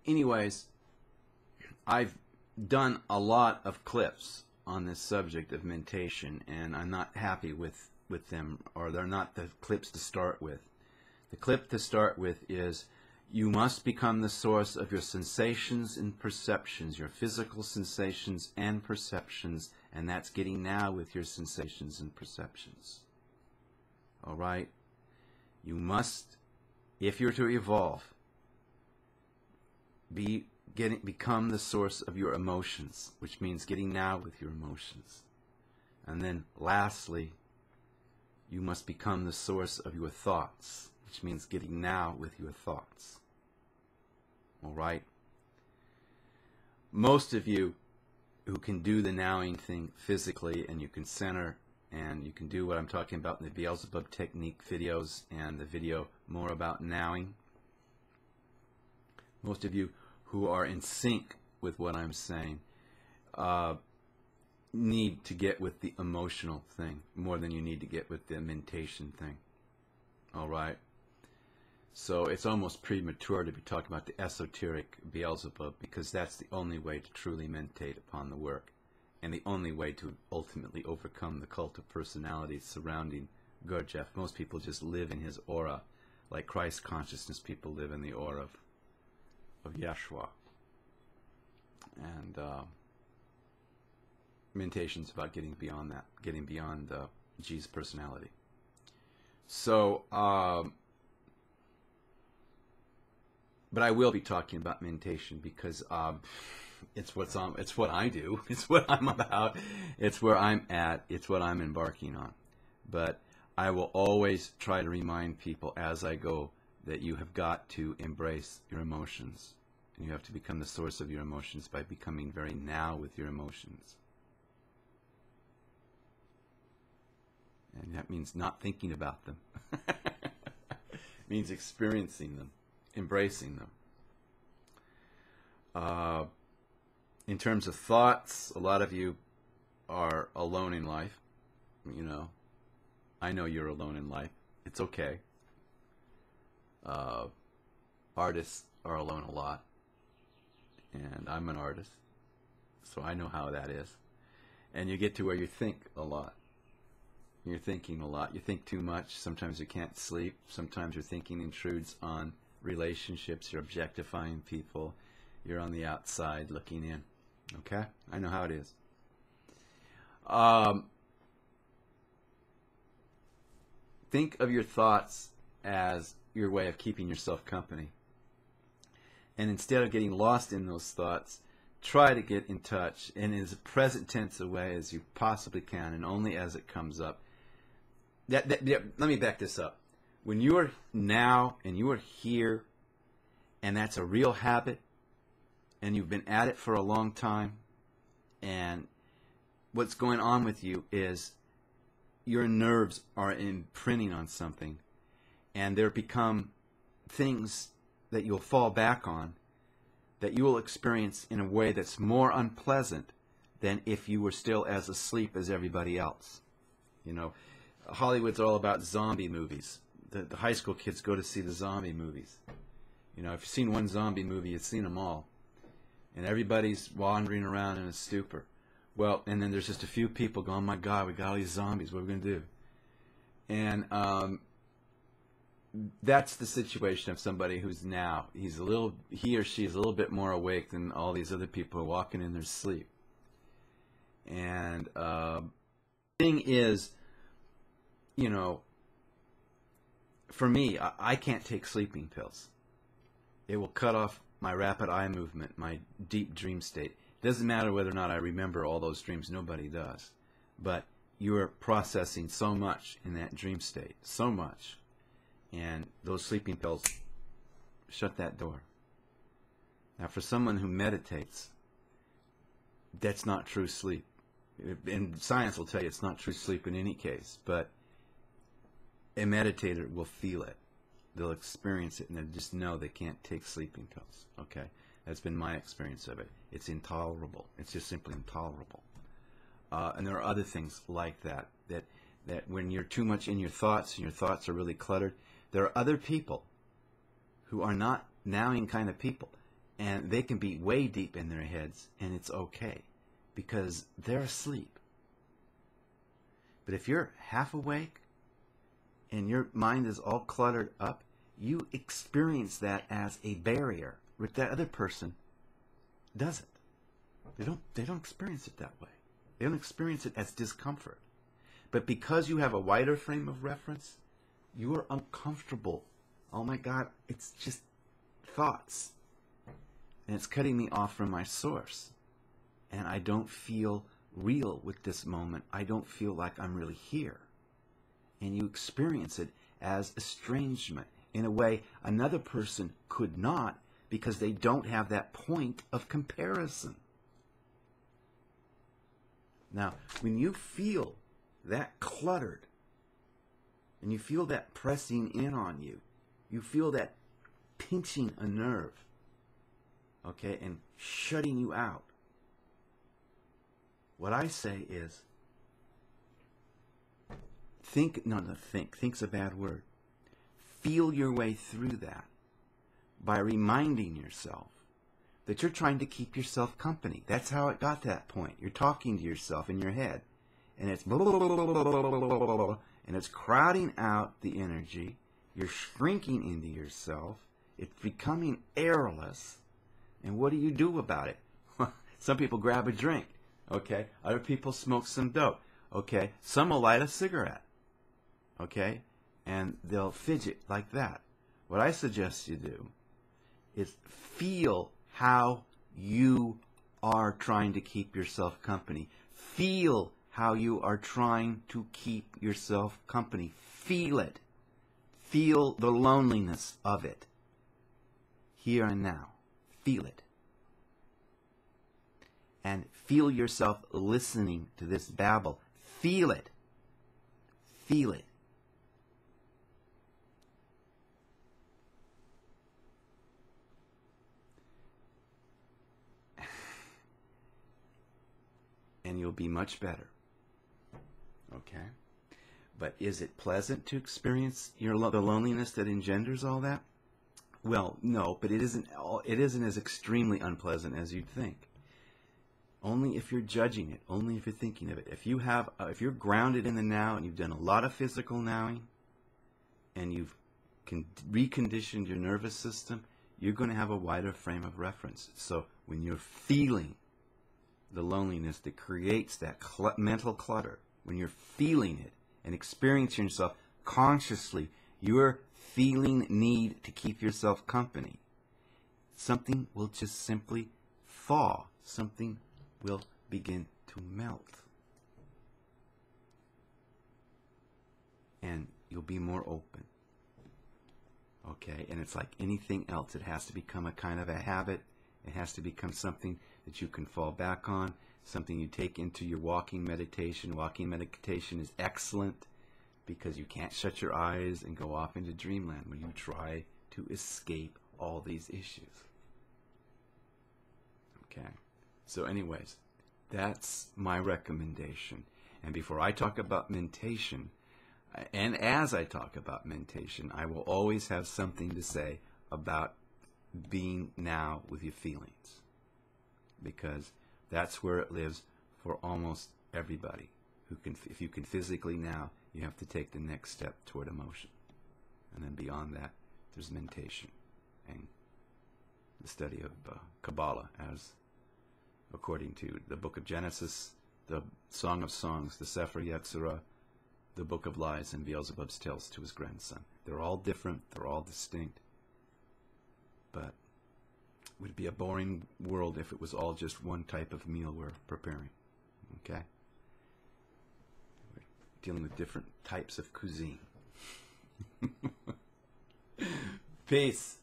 anyways, I've done a lot of clips on this subject of mentation, and I'm not happy with them, or they're not the clips to start with. The clip to start with is, you must become the source of your sensations and perceptions, your physical sensations and perceptions, and that's getting now with your sensations and perceptions. All right? You must, if you're to evolve, become the source of your emotions, which means getting now with your emotions. And then lastly, you must become the source of your thoughts, which means getting now with your thoughts. All right? Most of you who can do the nowing thing physically, and you can center, and you can do what I'm talking about in the Beelzebub technique videos and the video more about nowing. Most of you who are in sync with what I'm saying need to get with the emotional thing more than you need to get with the mentation thing. All right? So it's almost premature to be talking about the esoteric Beelzebub, because that's the only way to truly meditate upon the work, and the only way to ultimately overcome the cult of personality surrounding Gurdjieff. Most people just live in his aura, like Christ consciousness people live in the aura of Yeshua. And meditation's about getting beyond that, getting beyond Jesus' personality. So, but I will be talking about meditation because it's what I do, it's what I'm about, it's where I'm at, it's what I'm embarking on. But I will always try to remind people as I go that you have got to embrace your emotions, and you have to become the source of your emotions by becoming very now with your emotions. And that means not thinking about them. It means experiencing them, embracing them. In terms of thoughts, a lot of you are alone in life. You know, I know you're alone in life. It's okay. Artists are alone a lot, and I'm an artist, so I know how that is. And you get to where you think a lot. You're thinking a lot. You think too much. Sometimes you can't sleep. Sometimes your thinking intrudes on relationships. You're objectifying people. You're on the outside looking in. Okay? I know how it is. Think of your thoughts as your way of keeping yourself company. And instead of getting lost in those thoughts, try to get in touch in as present tense a way as you possibly can, and only as it comes up. Let me back this up. When you are now and you are here, and that's a real habit, and you've been at it for a long time, and what's going on with you is your nerves are imprinting on something, and there become things that you'll fall back on, that you will experience in a way that's more unpleasant than if you were still as asleep as everybody else. You know, Hollywood's all about zombie movies. The high school kids go to see the zombie movies. You know, if you've seen one zombie movie, you've seen them all. And everybody's wandering around in a stupor. Well, and then there's just a few people going, oh my God, we got all these zombies, what are we going to do? And that's the situation of somebody who's now, he or she is a little bit more awake than all these other people walking in their sleep. And the thing is, you know, for me, I can't take sleeping pills. It will cut off my rapid eye movement, my deep dream state. It doesn't matter whether or not I remember all those dreams. Nobody does. But you're processing so much in that dream state, so much. And those sleeping pills shut that door. Now, for someone who meditates, that's not true sleep. And science will tell you it's not true sleep in any case, but a meditator will feel it. They'll experience it, and they'll just know they can't take sleeping pills. Okay? That's been my experience of it. It's intolerable. It's just simply intolerable. And there are other things like that when you're too much in your thoughts, and your thoughts are really cluttered, there are other people who are not nowing kind of people, And they can be way deep in their heads, and it's okay, because they're asleep. But if you're half awake, and your mind is all cluttered up, you experience that as a barrier, which that other person doesn't. They don't experience it that way. They don't experience it as discomfort. But because you have a wider frame of reference, you are uncomfortable. Oh my God, it's just thoughts. And it's cutting me off from my source. And I don't feel real with this moment. I don't feel like I'm really here. And you experience it as estrangement in a way another person could not, because they don't have that point of comparison. Now, when you feel that cluttered, and you feel that pressing in on you, you feel that pinching a nerve, okay, and shutting you out, what I say is, think's a bad word. Feel your way through that by reminding yourself that you're trying to keep yourself company. That's how it got to that point. You're talking to yourself in your head, and it's and it's crowding out the energy. You're shrinking into yourself. It's becoming airless. And what do you do about it? Some people grab a drink. Okay. Other people smoke some dope. Okay. Some will light a cigarette. Okay. And they'll fidget like that. What I suggest you do is feel how you are trying to keep yourself company. Feel how you are trying to keep yourself company. Feel it. Feel the loneliness of it. Here and now. Feel it. And feel yourself listening to this babble. Feel it. Feel it. And you'll be much better. Okay? But is it pleasant to experience the loneliness that engenders all that? Well, no, but it isn't as extremely unpleasant as you'd think. Only if you're judging it, only if you're thinking of it. If you're grounded in the now, and you've done a lot of physical nowing, and you've reconditioned your nervous system, you're going to have a wider frame of reference. So when you're feeling the loneliness that creates that mental clutter, when you're feeling it and experiencing yourself consciously, you're feeling need to keep yourself company. Something will just simply thaw. Something will begin to melt. And you'll be more open. Okay? And it's like anything else. It has to become a kind of a habit. It has to become something that you can fall back on, something you take into your walking meditation. Walking meditation is excellent because you can't shut your eyes and go off into dreamland when you try to escape all these issues. Okay? So anyways, that's my recommendation. And before I talk about mentation, and as I talk about mentation, I will always have something to say about being now with your feelings, because that's where it lives for almost everybody who can. If you can physically now, you have to take the next step toward emotion, and then beyond that, there's mentation and the study of Kabbalah, as according to the Book of Genesis, the Song of Songs, the Sefer Yetzirah, the Book of Lies, and Beelzebub's tales to his grandson. They're all different. They're all distinct. But it would be a boring world if it was all just one type of meal we're preparing. Okay? We're dealing with different types of cuisine. Peace.